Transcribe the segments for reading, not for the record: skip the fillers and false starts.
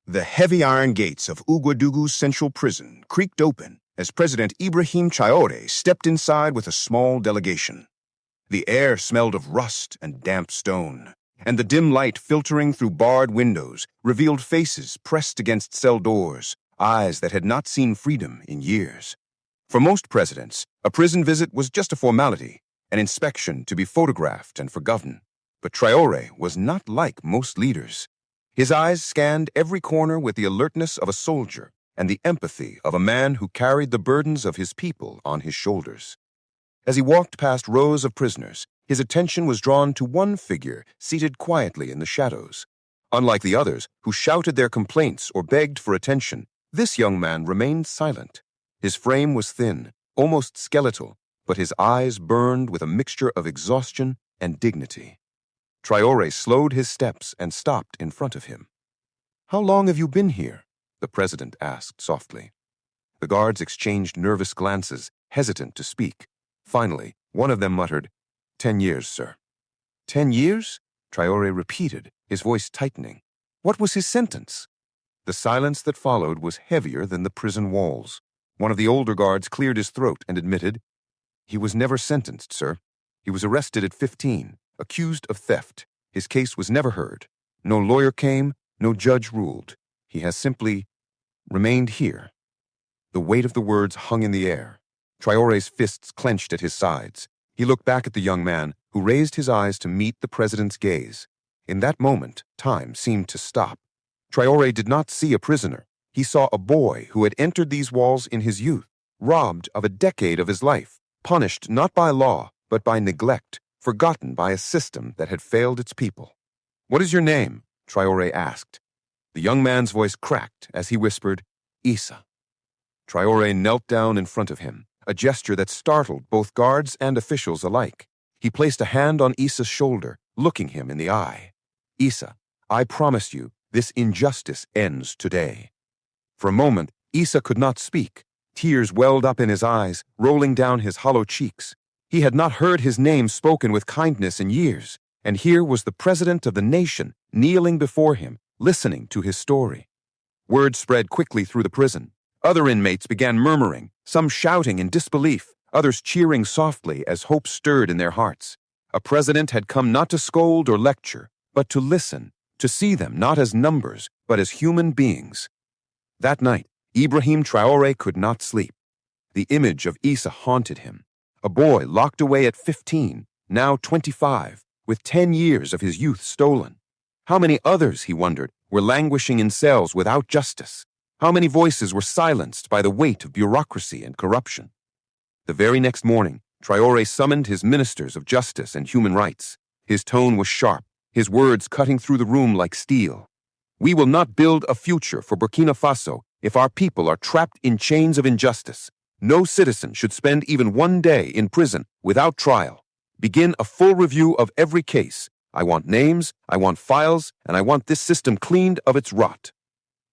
The heavy iron gates of Ouagadougou's central prison creaked open as President Ibrahim Traoré stepped inside with a small delegation. The air smelled of rust and damp stone, and the dim light filtering through barred windows revealed faces pressed against cell doors, eyes that had not seen freedom in years. For most presidents, a prison visit was just a formality, an inspection to be photographed and forgotten. But Traoré was not like most leaders. His eyes scanned every corner with the alertness of a soldier and the empathy of a man who carried the burdens of his people on his shoulders. As he walked past rows of prisoners, his attention was drawn to one figure seated quietly in the shadows. Unlike the others, who shouted their complaints or begged for attention, this young man remained silent. His frame was thin, almost skeletal, but his eyes burned with a mixture of exhaustion and dignity. Traoré slowed his steps and stopped in front of him. "How long have you been here?" the president asked softly. The guards exchanged nervous glances, hesitant to speak. Finally, one of them muttered, 10 years, sir." 10 years? Traoré repeated, his voice tightening. What was his sentence? The silence that followed was heavier than the prison walls. One of the older guards cleared his throat and admitted, "He was never sentenced, sir. He was arrested at 15. Accused of theft. His case was never heard. No lawyer came, no judge ruled. He has simply remained here." The weight of the words hung in the air. Traoré's fists clenched at his sides. He looked back at the young man, who raised his eyes to meet the president's gaze. In that moment, time seemed to stop. Traoré did not see a prisoner. He saw a boy who had entered these walls in his youth, robbed of a decade of his life, punished not by law, but by neglect, forgotten by a system that had failed its people. "What is your name?" Traoré asked. The young man's voice cracked as he whispered, "Issa." Traoré knelt down in front of him, a gesture that startled both guards and officials alike. He placed a hand on Issa's shoulder, looking him in the eye. "Issa, I promise you, this injustice ends today." For a moment, Issa could not speak. Tears welled up in his eyes, rolling down his hollow cheeks. He had not heard his name spoken with kindness in years, and here was the president of the nation kneeling before him, listening to his story. Word spread quickly through the prison. Other inmates began murmuring, some shouting in disbelief, others cheering softly as hope stirred in their hearts. A president had come not to scold or lecture, but to listen, to see them not as numbers, but as human beings. That night, Ibrahim Traoré could not sleep. The image of Issa haunted him. A boy locked away at 15, now 25, with 10 years of his youth stolen. How many others, he wondered, were languishing in cells without justice? How many voices were silenced by the weight of bureaucracy and corruption? The very next morning, Traoré summoned his ministers of justice and human rights. His tone was sharp, his words cutting through the room like steel. "We will not build a future for Burkina Faso if our people are trapped in chains of injustice. No citizen should spend even one day in prison without trial. Begin a full review of every case. I want names, I want files, and I want this system cleaned of its rot."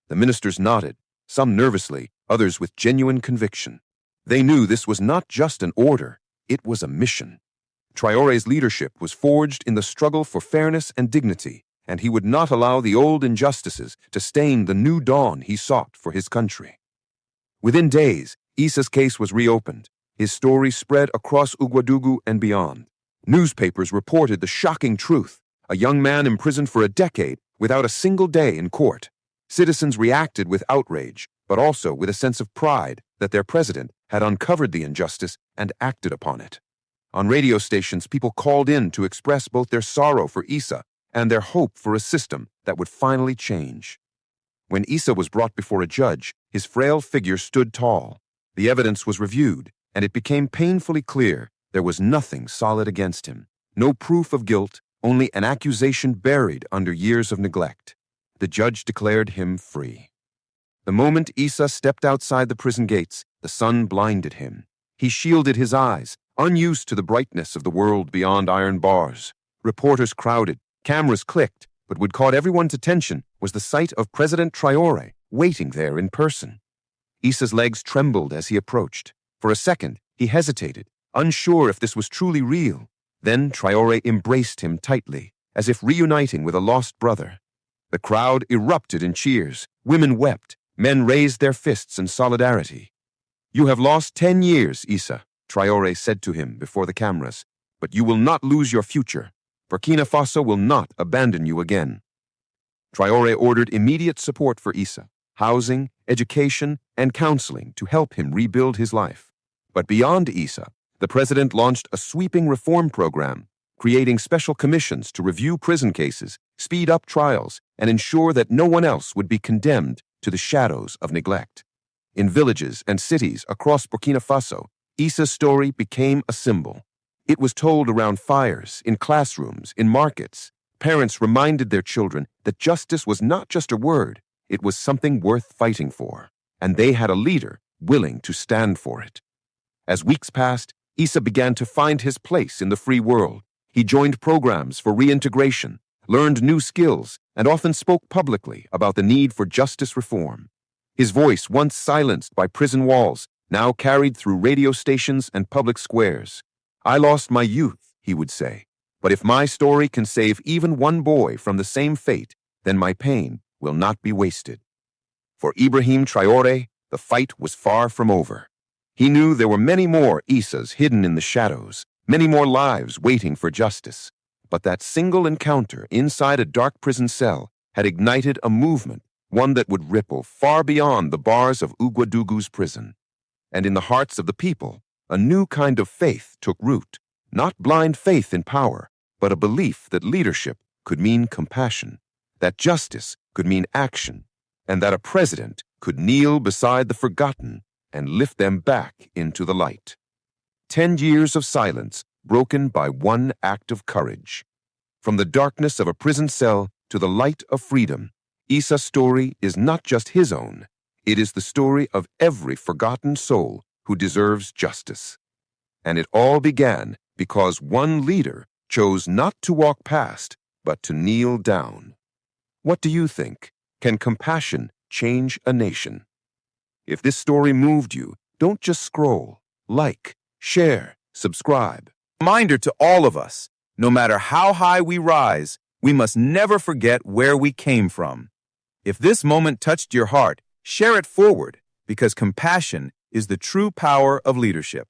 The ministers nodded, some nervously, others with genuine conviction. They knew this was not just an order, it was a mission. Traoré's leadership was forged in the struggle for fairness and dignity, and he would not allow the old injustices to stain the new dawn he sought for his country. Within days, Issa's case was reopened. His story spread across Ouagadougou and beyond. Newspapers reported the shocking truth: a young man imprisoned for a decade without a single day in court. Citizens reacted with outrage, but also with a sense of pride that their president had uncovered the injustice and acted upon it. On radio stations, people called in to express both their sorrow for Issa and their hope for a system that would finally change. When Issa was brought before a judge, his frail figure stood tall. The evidence was reviewed, and it became painfully clear there was nothing solid against him. No proof of guilt, only an accusation buried under years of neglect. The judge declared him free. The moment Issa stepped outside the prison gates, the sun blinded him. He shielded his eyes, unused to the brightness of the world beyond iron bars. Reporters crowded, cameras clicked, but what caught everyone's attention was the sight of President Traoré waiting there in person. Issa's legs trembled as he approached. For a second, he hesitated, unsure if this was truly real. Then Traoré embraced him tightly, as if reuniting with a lost brother. The crowd erupted in cheers. Women wept. Men raised their fists in solidarity. "You have lost 10 years, Issa," Traoré said to him before the cameras, "but you will not lose your future. Burkina Faso will not abandon you again." Traoré ordered immediate support for Issa, housing, education, and counseling to help him rebuild his life. But beyond Issa, the president launched a sweeping reform program, creating special commissions to review prison cases, speed up trials, and ensure that no one else would be condemned to the shadows of neglect. In villages and cities across Burkina Faso, Issa's story became a symbol. It was told around fires, in classrooms, in markets. Parents reminded their children that justice was not just a word, it was something worth fighting for, and they had a leader willing to stand for it. As weeks passed, Issa began to find his place in the free world. He joined programs for reintegration, learned new skills, and often spoke publicly about the need for justice reform. His voice, once silenced by prison walls, now carried through radio stations and public squares. "I lost my youth," he would say, "but if my story can save even one boy from the same fate, then my pain will not be wasted." For Ibrahim Traoré, the fight was far from over. He knew there were many more Issas hidden in the shadows, many more lives waiting for justice. But that single encounter inside a dark prison cell had ignited a movement, one that would ripple far beyond the bars of Ouagadougou's prison. And in the hearts of the people, a new kind of faith took root, not blind faith in power, but a belief that leadership could mean compassion, that justice could mean action, and that a president could kneel beside the forgotten and lift them back into the light. 10 years of silence broken by one act of courage. From the darkness of a prison cell to the light of freedom, Issa's story is not just his own. It is the story of every forgotten soul who deserves justice. And it all began because one leader chose not to walk past, but to kneel down. What do you think? Can compassion change a nation? If this story moved you, don't just scroll. Like, share, subscribe. Reminder to all of us, no matter how high we rise, we must never forget where we came from. If this moment touched your heart, share it forward, because compassion is the true power of leadership.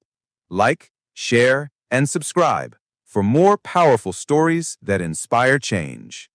Like, share, and subscribe for more powerful stories that inspire change.